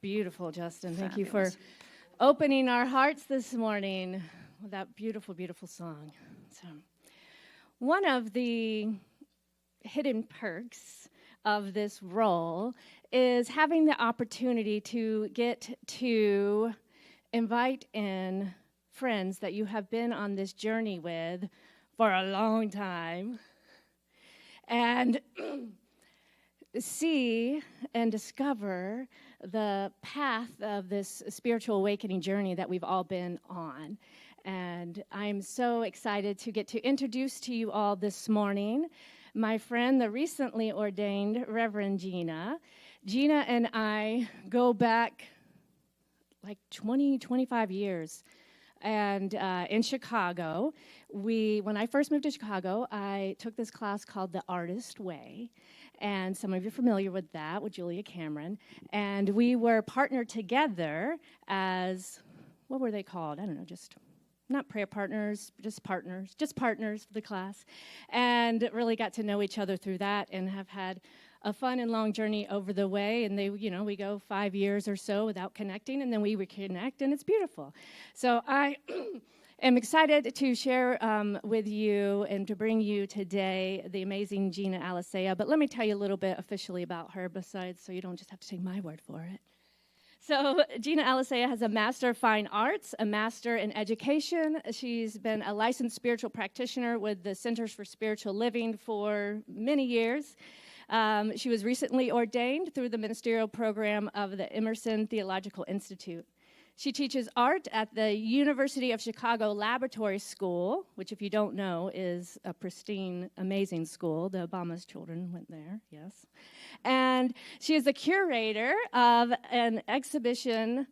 Beautiful, Justin. Thank you Fabulous. for opening our hearts this morning with that beautiful, beautiful song. So, one of the hidden perks of this role is having the opportunity to get to invite in friends that you have been on this journey with for a long time and see and discover the path of this spiritual awakening journey that we've all been on. And I'm so excited to get to introduce to you all this morning my friend, the recently ordained Reverend Gina. Gina and I go back like 20, 25 years. And in Chicago, when I first moved to Chicago, I took this class called The Artist Way. And some of you are familiar with that, with Julia Cameron. And we were partnered together as, what were they called? I don't know, just not prayer partners, just partners for the class. And really got to know each other through that and have had a fun and long journey over the way. And we go 5 years or so without connecting, and then we reconnect, and it's beautiful. So I am excited to share with you and to bring you today the amazing Gina Alicea. But let me tell you a little bit officially about her, besides, so you don't just have to take my word for it. So Gina Alicea has a Master of Fine Arts, a Master in Education. She's been a licensed spiritual practitioner with the Centers for Spiritual Living for many years. She was recently ordained through the ministerial program of the Emerson Theological Institute. She teaches art at the University of Chicago Laboratory School, which, if you don't know, is a pristine, amazing school. The Obama's children went there, yes. And she is the curator of an exhibition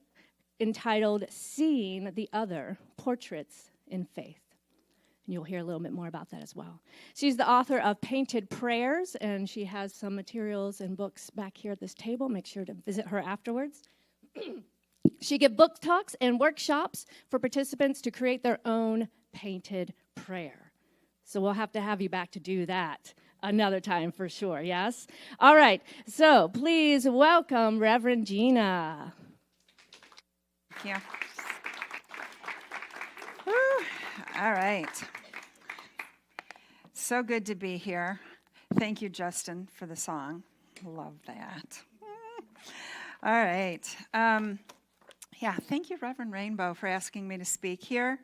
entitled Seeing the Other, Portraits in Faith. And you'll hear a little bit more about that as well. She's the author of Painted Prayers, and she has some materials and books back here at this table. Make sure to visit her afterwards. She gives book talks and workshops for participants to create their own painted prayer. So we'll have to have you back to do that another time for sure, yes? All right, so please welcome Reverend Gina. Thank you. Woo. All right. So good to be here. Thank you, Justin, for the song. Love that. All right. Thank you, Reverend Rainbow, for asking me to speak here.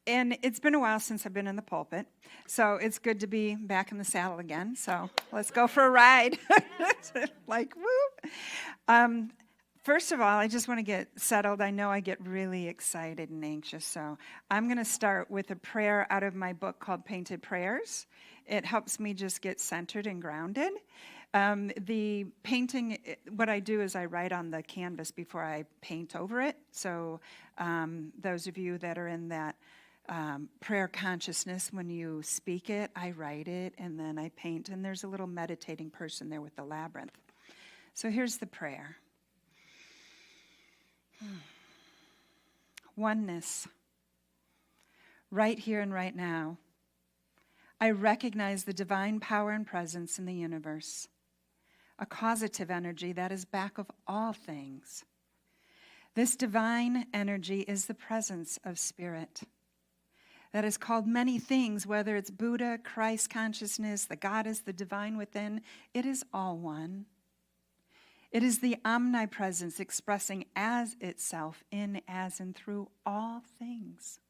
And it's been a while since I've been in the pulpit, so it's good to be back in the saddle again. So let's go for a ride. Woo! First of all, I just want to get settled. I know I get really excited and anxious, so I'm going to start with a prayer out of my book called Painted Prayers. It helps me just get centered and grounded. The painting, what I do is I write on the canvas before I paint over it. So those of you that are in that prayer consciousness, when you speak it, I write it, and then I paint. And there's a little meditating person there with the labyrinth. So here's the prayer. Oneness. Right here and right now, I recognize the divine power and presence in the universe, a causative energy that is back of all things. This divine energy is the presence of spirit that is called many things, whether it's Buddha, Christ consciousness, the goddess, the divine within. It is all one. It is the omnipresence expressing as itself in, as, and through all things.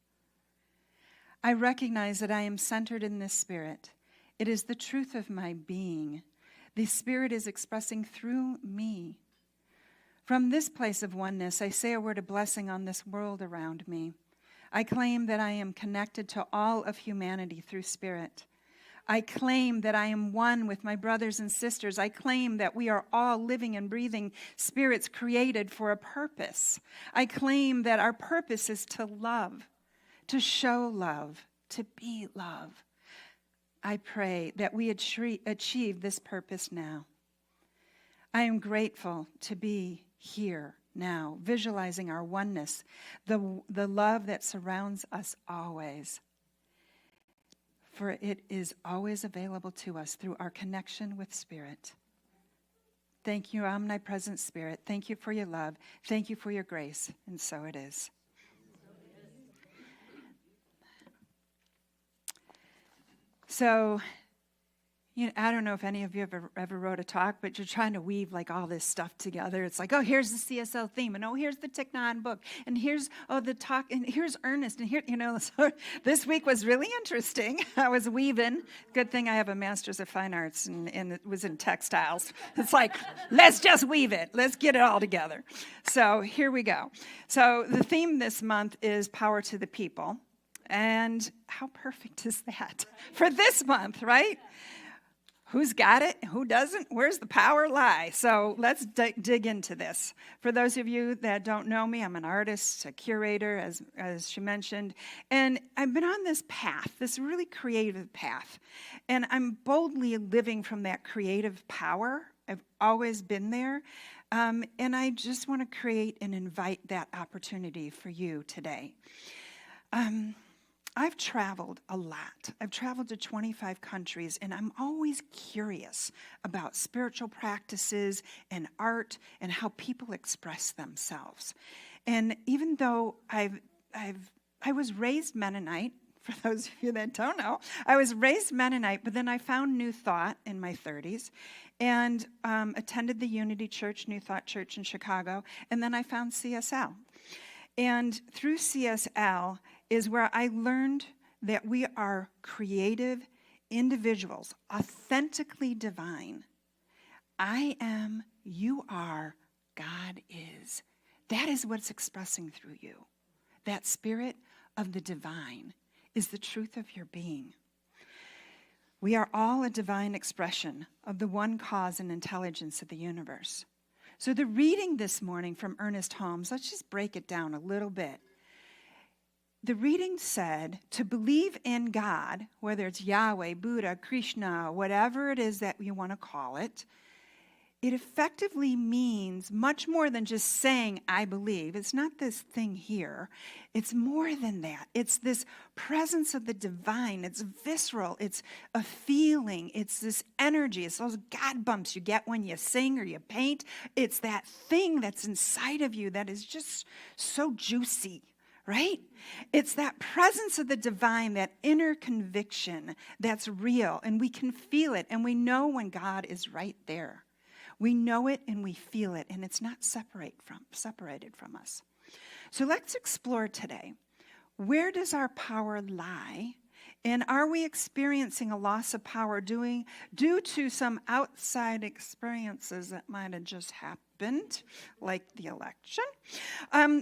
I recognize that I am centered in this spirit. It is the truth of my being. The spirit is expressing through me. From this place of oneness, I say a word of blessing on this world around me. I claim that I am connected to all of humanity through spirit. I claim that I am one with my brothers and sisters. I claim that we are all living and breathing spirits created for a purpose. I claim that our purpose is to love, to show love, to be love. I pray that we achieve this purpose now. I am grateful to be here now, visualizing our oneness, the love that surrounds us always. For it is always available to us through our connection with Spirit. Thank you, omnipresent Spirit. Thank you for your love. Thank you for your grace. And so it is. So, I don't know if any of you ever wrote a talk, but you're trying to weave like all this stuff together. It's like, oh, here's the CSL theme, and oh, here's the Thich Nhat book, and here's the talk, and here's Ernest, and here, so this week was really interesting. I was weaving. Good thing I have a master's of fine arts, and it was in textiles. It's like, let's just weave it. Let's get it all together. So here we go. So the theme this month is Power to the People. And how perfect is that for this month, right? Who's got it? Who doesn't? Where's the power lie? So let's dig into this. For those of you that don't know me, I'm an artist, a curator, as she mentioned. And I've been on this path, this really creative path. And I'm boldly living from that creative power. I've always been there. And I just want to create and invite that opportunity for you today. I've traveled a lot. I've traveled to 25 countries, and I'm always curious about spiritual practices and art and how people express themselves. And even though I was raised Mennonite, for those of you that don't know, I was raised Mennonite, but then I found New Thought in my 30s and attended the Unity Church, New Thought Church in Chicago, and then I found CSL. And through CSL is where I learned that we are creative individuals, authentically divine. I am, you are, God is. That is what's expressing through you. That spirit of the divine is the truth of your being. We are all a divine expression of the one cause and intelligence of the universe. So the reading this morning from Ernest Holmes, let's just break it down a little bit. The reading said to believe in God, whether it's Yahweh, Buddha, Krishna, whatever it is that you want to call it, it effectively means much more than just saying, I believe. It's not this thing here. It's more than that. It's this presence of the divine. It's visceral. It's a feeling. It's this energy. It's those God bumps you get when you sing or you paint. It's that thing that's inside of you that is just so juicy. Right? It's that presence of the divine, that inner conviction that's real, and we can feel it, and we know when God is right there. We know it and we feel it, and it's not separated from us. So let's explore today. Where does our power lie? And are we experiencing a loss of power due to some outside experiences that might have just happened, like the election?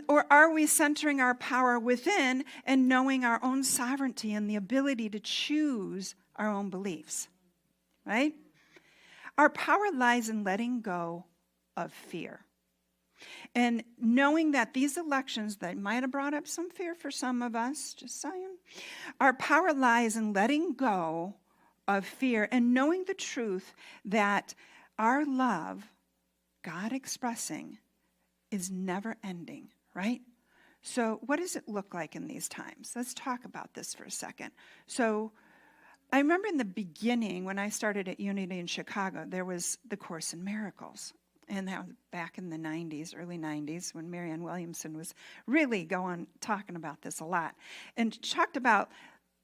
Or are we centering our power within and knowing our own sovereignty and the ability to choose our own beliefs? Right? Our power lies in letting go of fear. And knowing that these elections that might have brought up some fear for some of us, just saying, our power lies in letting go of fear and knowing the truth that our love, God expressing, is never ending, right? So what does it look like in these times? Let's talk about this for a second. So I remember in the beginning when I started at Unity in Chicago, there was the Course in Miracles. And that was back in the 90s, early 90s, when Marianne Williamson was really talking about this a lot. And she talked about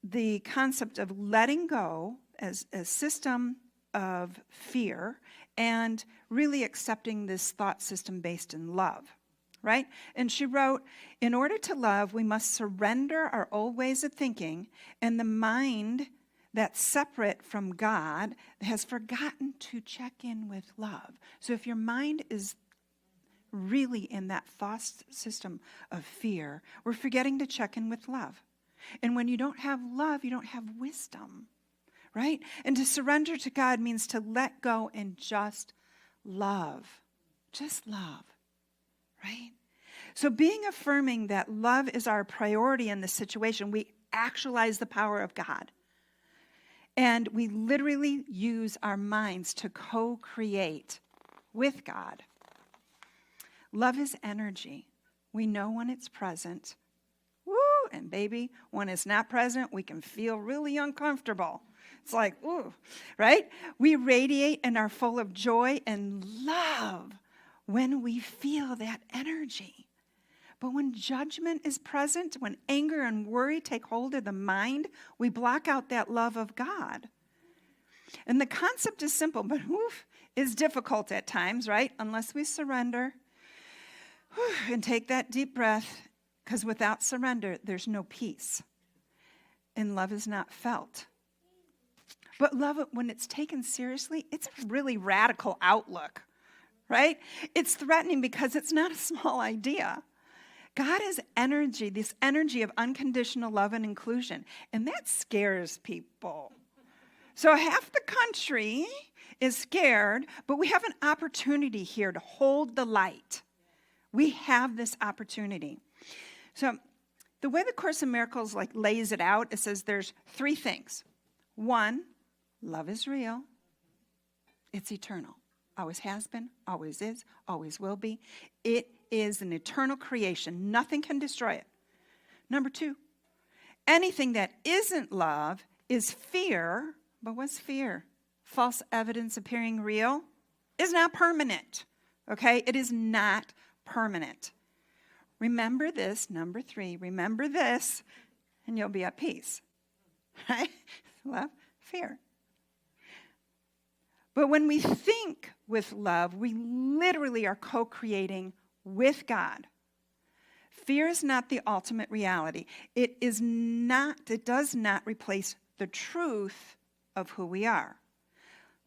the concept of letting go as a system of fear and really accepting this thought system based in love, right? And she wrote, in order to love, we must surrender our old ways of thinking, and the mind that's separate from God has forgotten to check in with love. So if your mind is really in that thought system of fear, we're forgetting to check in with love. And when you don't have love, you don't have wisdom, right? And to surrender to God means to let go and just love. Just love, right? So being affirming that love is our priority in this situation, we actualize the power of God. And we literally use our minds to co-create with God. Love is energy. We know when it's present. Woo! And baby, when it's not present, we can feel really uncomfortable. It's like, ooh, right? We radiate and are full of joy and love when we feel that energy. But when judgment is present, when anger and worry take hold of the mind, we block out that love of God. And the concept is simple, but is difficult at times, right? Unless we surrender and take that deep breath, because without surrender, there's no peace. And love is not felt. But love, when it's taken seriously, it's a really radical outlook, right? It's threatening because it's not a small idea. God is energy, this energy of unconditional love and inclusion, and that scares people. So half the country is scared, but we have an opportunity here to hold the light. We have this opportunity. So the way the Course in Miracles lays it out, it says there's 3 things. 1, love is real. It's eternal. Always has been, always is, always will be. It is an eternal creation. Nothing can destroy it. Number 2, anything that isn't love is fear. But what's fear? False evidence appearing real is not permanent. Okay? It is not permanent. Remember this, number 3. Remember this, and you'll be at peace. Right? Love, fear. But when we think with love, we literally are co-creating with God. Fear is not the ultimate reality. It does not replace the truth of who we are.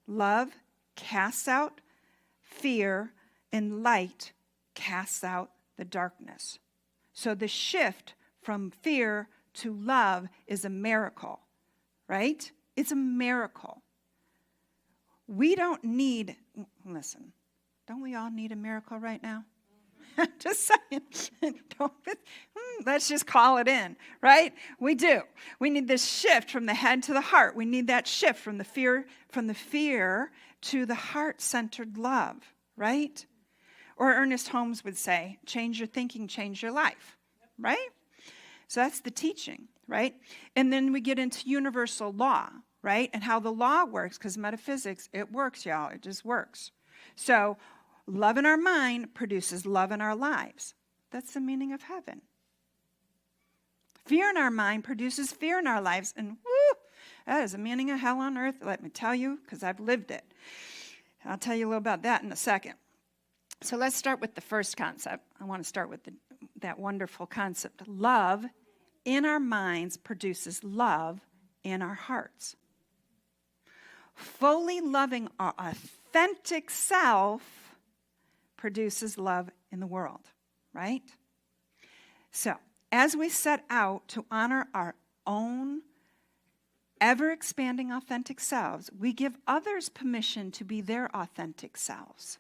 Love casts out fear, and light casts out the darkness. So the shift from fear to love is a miracle, right? It's a miracle. We don't need, listen, don't we all need a miracle right now? Just saying. Let's just call it in, right? We do. We need this shift from the head to the heart. We need that shift from the fear to the heart-centered love, right? Or Ernest Holmes would say, change your thinking, change your life, right? So that's the teaching, right? And then we get into universal law, right? And how the law works, because metaphysics, it works, y'all. It just works. So love in our mind produces love in our lives. That's the meaning of heaven. Fear in our mind produces fear in our lives. And that is the meaning of hell on earth, let me tell you, because I've lived it. I'll tell you a little about that in a second. So let's start with the first concept. I want to start with that wonderful concept. Love in our minds produces love in our hearts. Fully loving our authentic self produces love in the world, right? So, as we set out to honor our own ever-expanding authentic selves, we give others permission to be their authentic selves,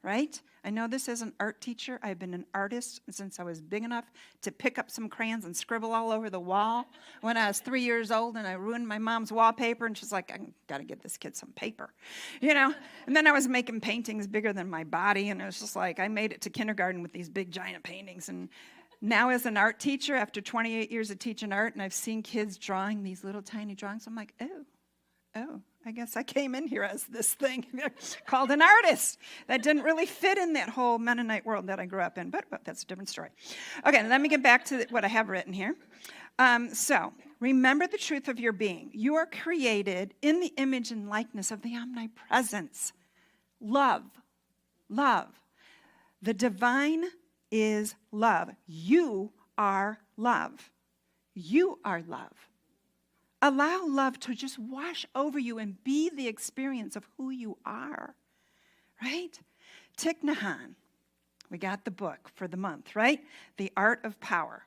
right? I know this as an art teacher. I've been an artist since I was big enough to pick up some crayons and scribble all over the wall when I was 3 years old, and I ruined my mom's wallpaper, and she's like, I got to get this kid some paper, you know? And then I was making paintings bigger than my body, and it was just like I made it to kindergarten with these big, giant paintings. And now as an art teacher, after 28 years of teaching art, and I've seen kids drawing these little tiny drawings, I'm like, oh, I guess I came in here as this thing called an artist. That didn't really fit in that whole Mennonite world that I grew up in, but that's a different story. Okay, let me get back to what I have written here. So, remember the truth of your being. You are created in the image and likeness of the omnipresence. Love. The divine is love. You are love. You are love. Allow love to just wash over you and be the experience of who you are, right? Thich Nhat Hanh. We got the book for the month, right? The Art of Power.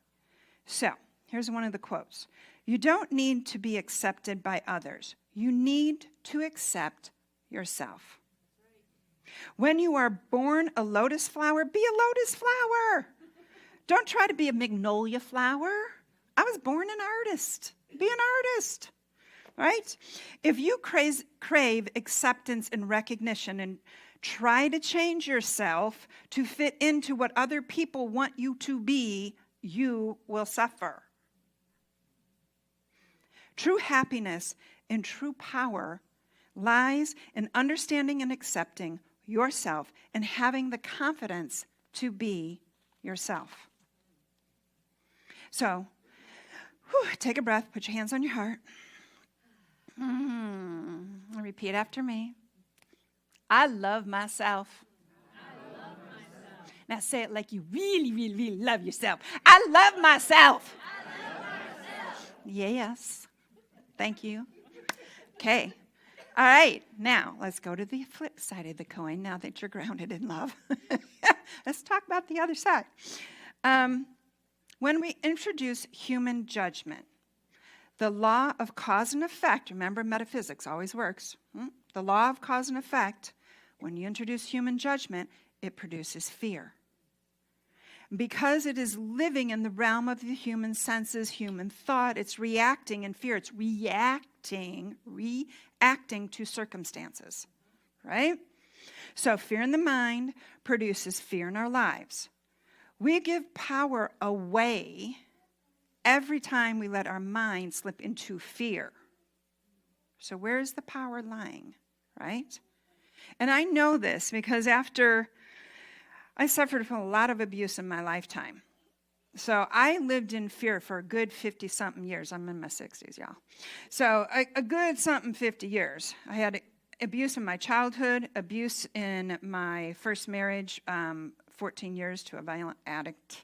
So, here's one of the quotes. You don't need to be accepted by others. You need to accept yourself. When you are born a lotus flower, be a lotus flower. Don't try to be a magnolia flower. I was born an artist. Be an artist, right? If you crave acceptance and recognition and try to change yourself to fit into what other people want you to be, you will suffer. True happiness and true power lies in understanding and accepting yourself and having the confidence to be yourself. So, take a breath, put your hands on your heart. Repeat after me. I love myself. I love myself. Now say it like you really, really, really love yourself. I love myself. I love myself. Yes. Thank you. Okay. All right. Now, let's go to the flip side of the coin now that you're grounded in love. Let's talk about the other side. When we introduce human judgment, the law of cause and effect, remember metaphysics always works. The law of cause and effect, when you introduce human judgment, it produces fear. Because it is living in the realm of the human senses, human thought, it's reacting in fear. It's reacting to circumstances, right? So fear in the mind produces fear in our lives. We give power away every time we let our mind slip into fear. So where is the power lying, right? And I know this because after I suffered from a lot of abuse in my lifetime. So I lived in fear for a good 50-something years. I'm in my 60s, y'all. So a good 50 years. I had abuse in my childhood, abuse in my first marriage, 14 years to a violent addict.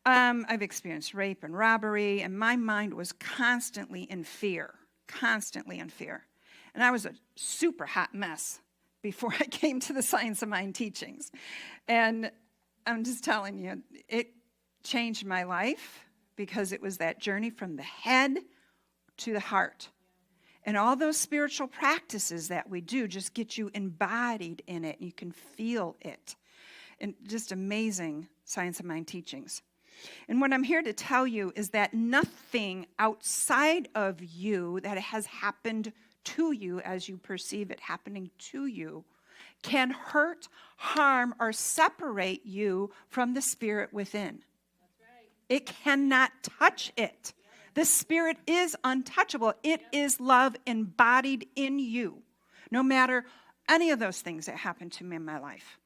I've experienced rape and robbery, and my mind was constantly in fear. And I was a super hot mess before I came to the Science of Mind teachings. And I'm just telling you, it changed my life because it was that journey from the head to the heart. And all those spiritual practices that we do just get you embodied in it. You can feel it. And just amazing Science of Mind teachings. And what I'm here to tell you is that nothing outside of you that has happened to you as you perceive it happening to you can hurt, harm, or separate you from the spirit within. That's right. It cannot touch it. The spirit is untouchable. It is love embodied in you, no matter any of those things that happened to me in my life.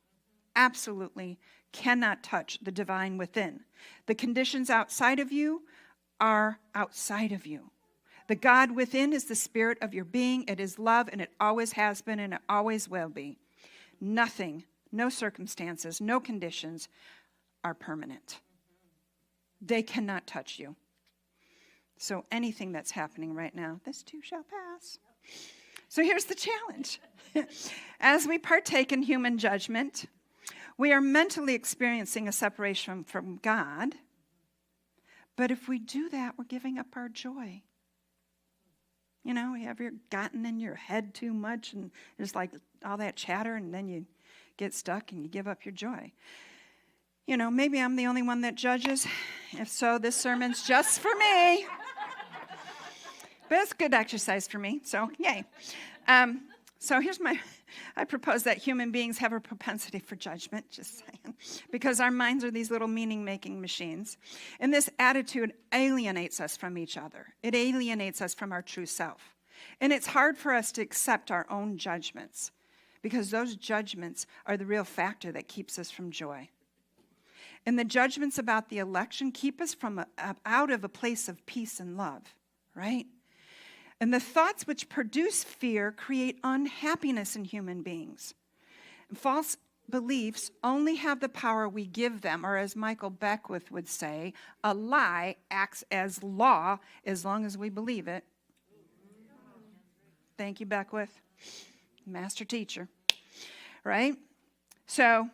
Absolutely cannot touch the divine within. The conditions outside of you are outside of you. The God within is the spirit of your being. It is love, and it always has been, and it always will be. Nothing, no circumstances, no conditions are permanent. They cannot touch you. So anything that's happening right now, this too shall pass. So here's the challenge. As we partake in human judgment, we are mentally experiencing a separation from God. But if we do that, we're giving up our joy. You know, you have gotten in your head too much and there's like all that chatter, and then you get stuck and you give up your joy. You know, maybe I'm the only one that judges. If so, this sermon's just for me. But it's good exercise for me, so yay. So I propose that human beings have a propensity for judgment, just saying, because our minds are these little meaning-making machines. And this attitude alienates us from each other. It alienates us from our true self. And it's hard for us to accept our own judgments, because those judgments are the real factor that keeps us from joy. And the judgments about the election keep us from out of a place of peace and love, right? And the thoughts which produce fear create unhappiness in human beings. False beliefs only have the power we give them, or as Michael Beckwith would say, a lie acts as law as long as we believe it. Thank you, Beckwith. Master teacher. Right? So,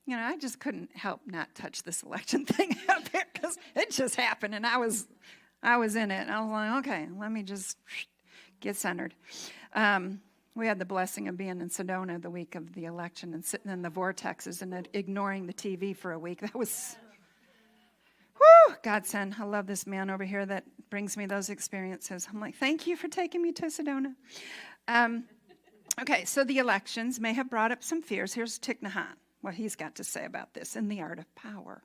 you know, I just couldn't help not touch this election thing up here because it just happened, and I was in it, and I was like, okay, let me just get centered. We had the blessing of being in Sedona the week of the election and sitting in the vortexes and ignoring the TV for a week. That was, godsend. I love this man over here that brings me those experiences. I'm like, thank you for taking me to Sedona. Okay, so the elections may have brought up some fears. Here's Thich Nhat, what he's got to say about this in The Art of Power.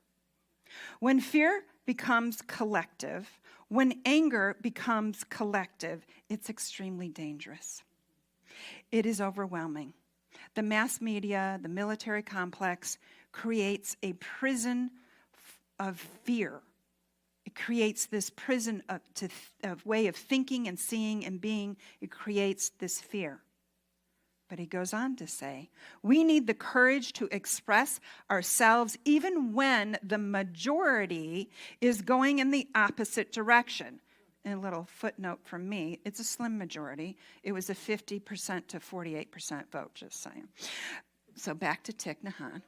When fear becomes collective, when anger becomes collective, it's extremely dangerous. It is overwhelming. The mass media, the military complex creates a prison of fear. It creates this prison of way of thinking and seeing and being. It creates this fear. But he goes on to say, we need the courage to express ourselves even when the majority is going in the opposite direction. And a little footnote from me, it's a slim majority. It was a 50% to 48% vote, just saying. So back to Thich Nhat Hanh.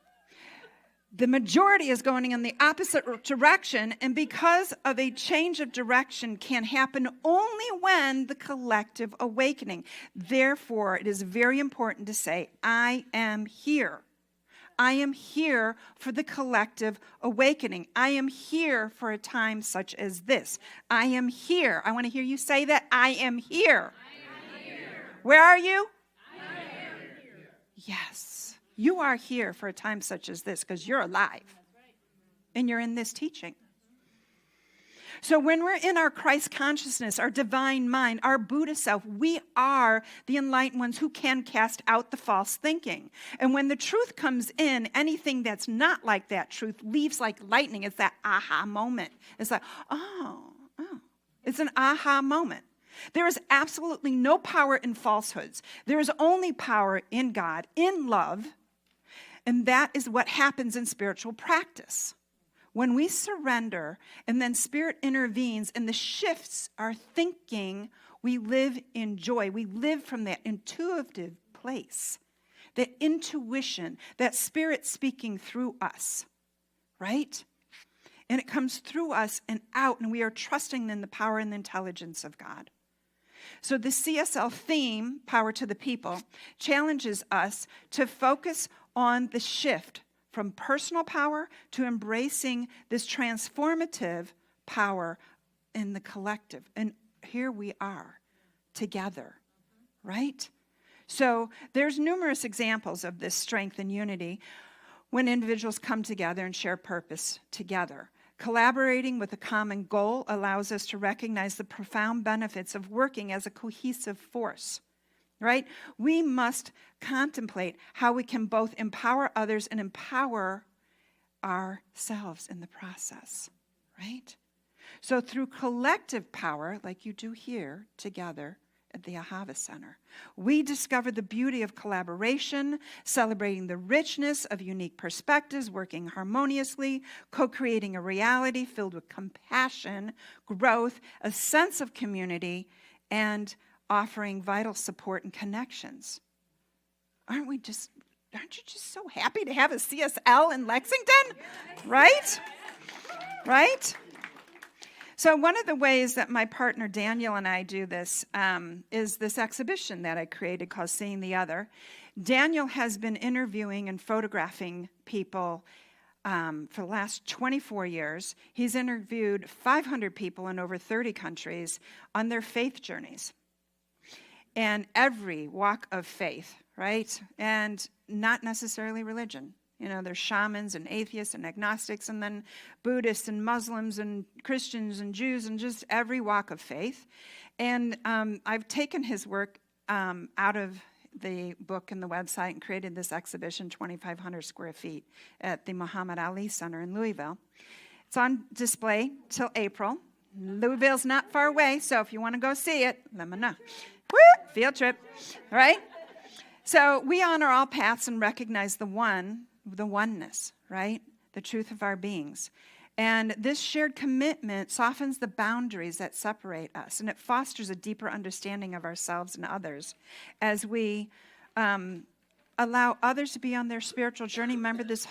The majority is going in the opposite direction, and because of a change of direction can happen only when the collective awakening. Therefore, it is very important to say, I am here. I am here for the collective awakening. I am here for a time such as this. I am here. I want to hear you say that. I am here. I am here. Where are you? I am here. Yes. You are here for a time such as this because you're alive. And you're in this teaching. So when we're in our Christ consciousness, our divine mind, our Buddha self, we are the enlightened ones who can cast out the false thinking. And when the truth comes in, anything that's not like that truth leaves like lightning. It's that aha moment. It's like, oh. It's an aha moment. There is absolutely no power in falsehoods. There is only power in God, in love. And that is what happens in spiritual practice. When we surrender and then Spirit intervenes and the shifts our thinking, we live in joy. We live from that intuitive place, that intuition, that Spirit speaking through us, right? And it comes through us and out, and we are trusting in the power and the intelligence of God. So the CSL theme, Power to the People, challenges us to focus on the shift from personal power to embracing this transformative power in the collective. And here we are together, right? So there's numerous examples of this strength and unity when individuals come together and share purpose together. Collaborating with a common goal allows us to recognize the profound benefits of working as a cohesive force. Right? We must contemplate how we can both empower others and empower ourselves in the process. Right? So through collective power, like you do here together at the Ahava Center, we discover the beauty of collaboration, celebrating the richness of unique perspectives, working harmoniously, co-creating a reality filled with compassion, growth, a sense of community, and offering vital support and connections. Aren't you just so happy to have a CSL in Lexington? Right? Right? So one of the ways that my partner Daniel and I do this is this exhibition that I created called Seeing the Other. Daniel has been interviewing and photographing people for the last 24 years. He's interviewed 500 people in over 30 countries on their faith journeys. And every walk of faith, right? And not necessarily religion. You know, there's shamans and atheists and agnostics and then Buddhists and Muslims and Christians and Jews and just every walk of faith. And I've taken his work out of the book and the website and created this exhibition, 2,500 square feet, at the Muhammad Ali Center in Louisville. It's on display till April. Louisville's not far away, so if you want to go see it, let me know. Woo! Field trip, right? So we honor all paths and recognize the oneness, right? The truth of our beings. And this shared commitment softens the boundaries that separate us, and it fosters a deeper understanding of ourselves and others as we allow others to be on their spiritual journey. Remember this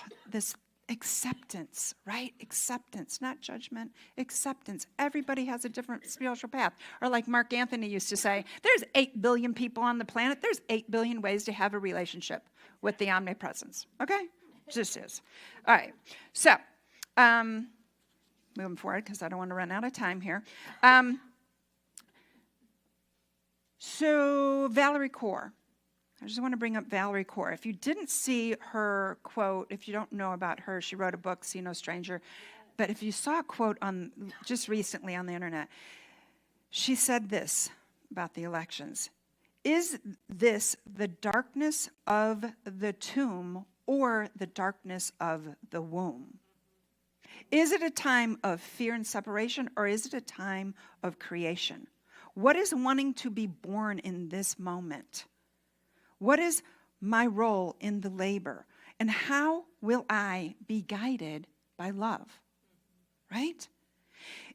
acceptance, right? Acceptance, not judgment, acceptance. Everybody has a different spiritual path. Or like Mark Anthony used to say, there's 8 billion people on the planet. There's 8 billion ways to have a relationship with the omnipresence. Okay? Just is. All right. So, moving forward because I don't want to run out of time here. So Valerie Kaur. I just want to bring up Valerie Kaur. If you didn't see her quote, if you don't know about her, she wrote a book, See No Stranger. But if you saw a quote on just recently on the internet, she said this about the elections. Is this the darkness of the tomb or the darkness of the womb? Is it a time of fear and separation, or is it a time of creation? What is wanting to be born in this moment? What is my role in the labor? And how will I be guided by love? Right?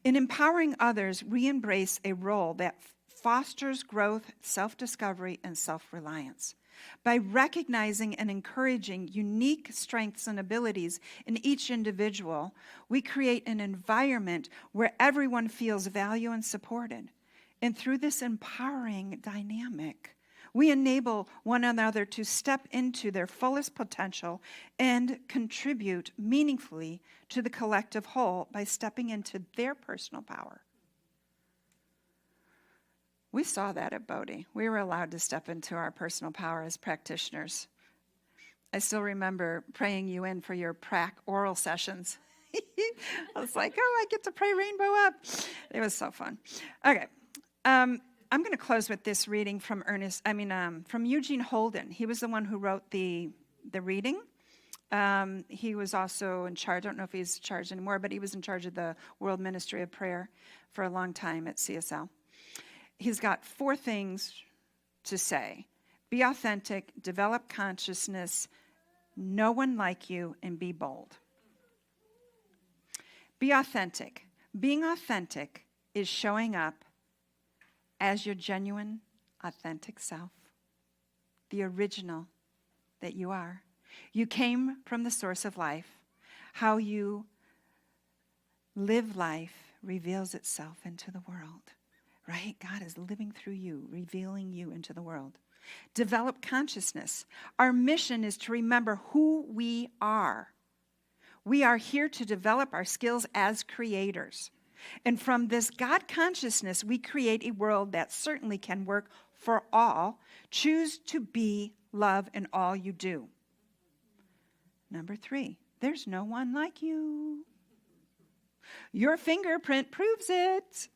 In empowering others, we embrace a role that fosters growth, self-discovery, and self-reliance. By recognizing and encouraging unique strengths and abilities in each individual, we create an environment where everyone feels valued and supported. And through this empowering dynamic, we enable one another to step into their fullest potential and contribute meaningfully to the collective whole by stepping into their personal power. We saw that at Bodhi. We were allowed to step into our personal power as practitioners. I still remember praying you in for your oral sessions. I was like, oh, I get to pray rainbow up. It was so fun. Okay. I'm going to close with this reading from from Eugene Holden. He was the one who wrote the reading. He was also in charge. I don't know if he's in charge anymore, but he was in charge of the World Ministry of Prayer for a long time at CSL. He's got 4 things to say. Be authentic, develop consciousness, no one like you, and be bold. Be authentic. Being authentic is showing up as your genuine, authentic self, the original that you are. You came from the source of life. How you live life reveals itself into the world, right? God is living through you, revealing you into the world. Develop consciousness. Our mission is to remember who we are. We are here to develop our skills as creators. And from this God consciousness, we create a world that certainly can work for all. Choose to be love in all you do. Number 3, there's no one like you. Your fingerprint proves it.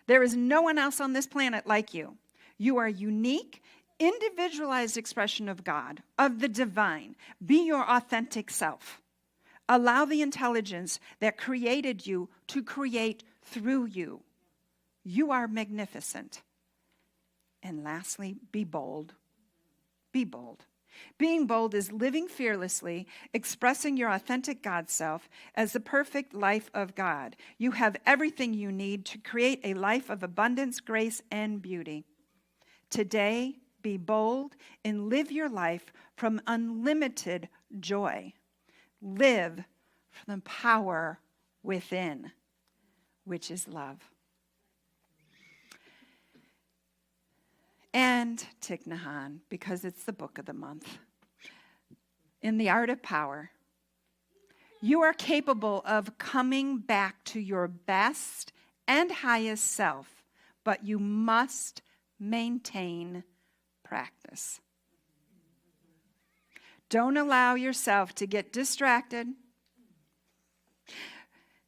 There is no one else on this planet like you. You are unique, individualized expression of God, of the divine. Be your authentic self. Allow the intelligence that created you to create through you. You are magnificent. And lastly, be bold. Be bold. Being bold is living fearlessly, expressing your authentic God self as the perfect life of God. You have everything you need to create a life of abundance, grace, and beauty. Today, be bold and live your life from unlimited joy. Live from the power within, which is love. And Thich Nhat Hanh, because it's the book of the month. In The Art of Power, you are capable of coming back to your best and highest self, but you must maintain practice. Don't allow yourself to get distracted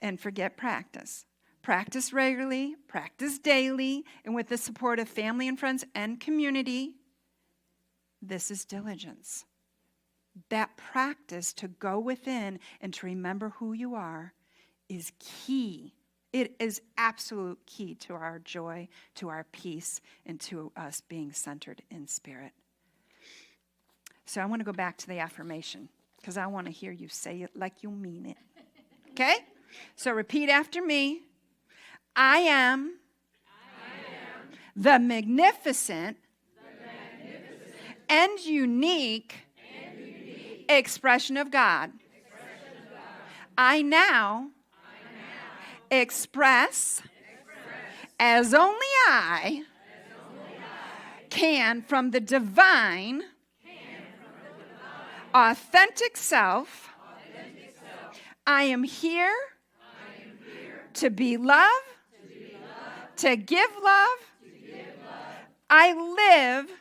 and forget practice. Practice regularly, practice daily, and with the support of family and friends and community. This is diligence. That practice to go within and to remember who you are is key. It is absolute key to our joy, to our peace, and to us being centered in spirit. So I want to go back to the affirmation because I want to hear you say it like you mean it. Okay? So repeat after me. I am the magnificent and unique expression of God. I now express as only I can from the divine authentic self. I am here to be love, to give love. I live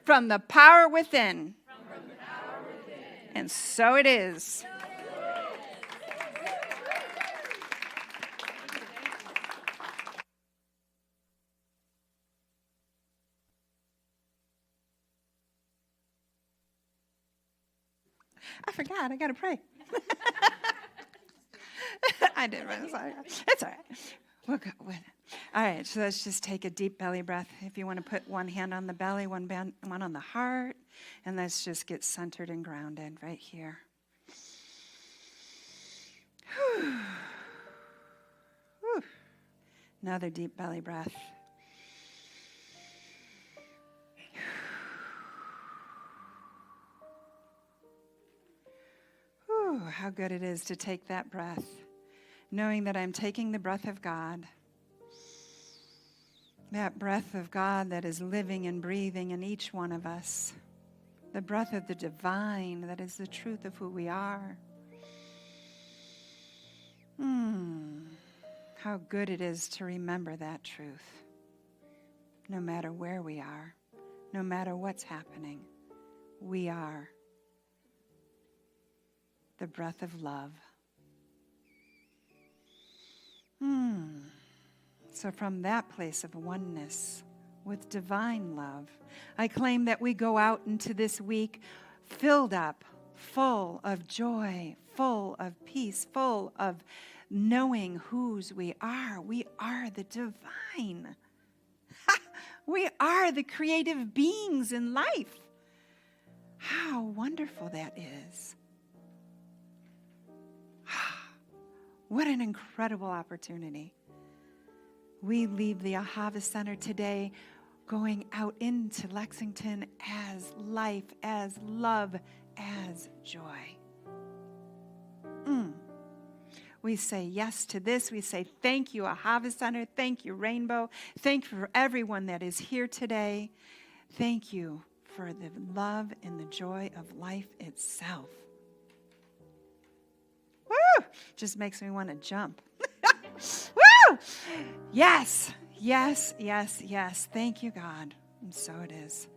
from the power within. And so it is. I forgot. I got to pray. I did. Sorry. It's all right. We'll go with it. All right, so let's just take a deep belly breath. If you want to put one hand on the belly, one on the heart, and let's just get centered and grounded right here. Whew. Whew. Another deep belly breath. Whew, how good it is to take that breath, knowing that I'm taking the breath of God. That breath of God that is living and breathing in each one of us. The breath of the divine that is the truth of who we are. How good it is to remember that truth. No matter where we are, no matter what's happening, we are the breath of love. So from that place of oneness with divine love, I claim that we go out into this week filled up, full of joy, full of peace, full of knowing whose we are. We are the divine. We are the creative beings in life. How wonderful that is. What an incredible opportunity. We leave the Ahava Center today going out into Lexington as life, as love, as joy. We say yes to this. We say thank you, Ahava Center. Thank you, Rainbow. Thank you for everyone that is here today. Thank you for the love and the joy of life itself. Woo! Just makes me want to jump. Woo! Yes, yes, yes, yes. Thank you, God. And so it is.